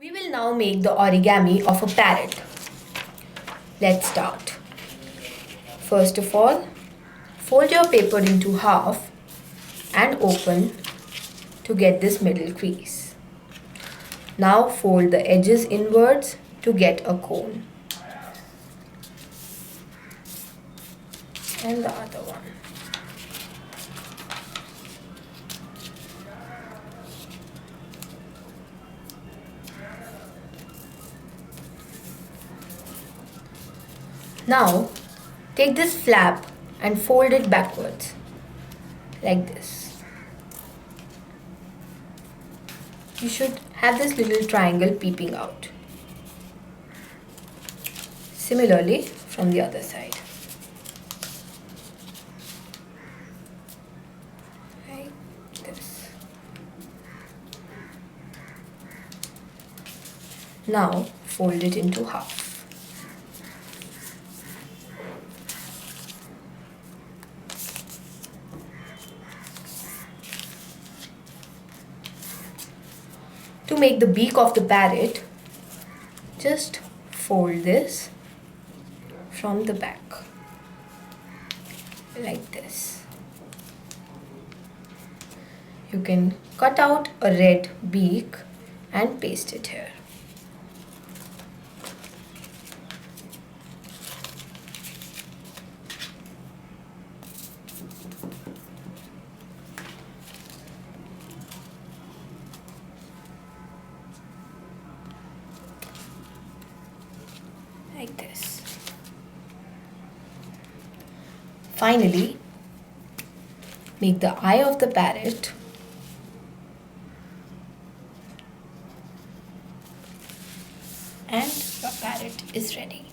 We will now make the origami of a parrot. Let's start. First of all, fold your paper into half and open to get this middle crease. Now fold the edges inwards to get a cone. And the other one. Now, take this flap and fold it backwards, like this. You should have this little triangle peeping out. Similarly, from the other side. Like this. Now, fold it into half. To make the beak of the parrot, just fold this from the back, like this. You can cut out a red beak and paste it here. Like this. Finally, make the eye of the parrot and your parrot is ready.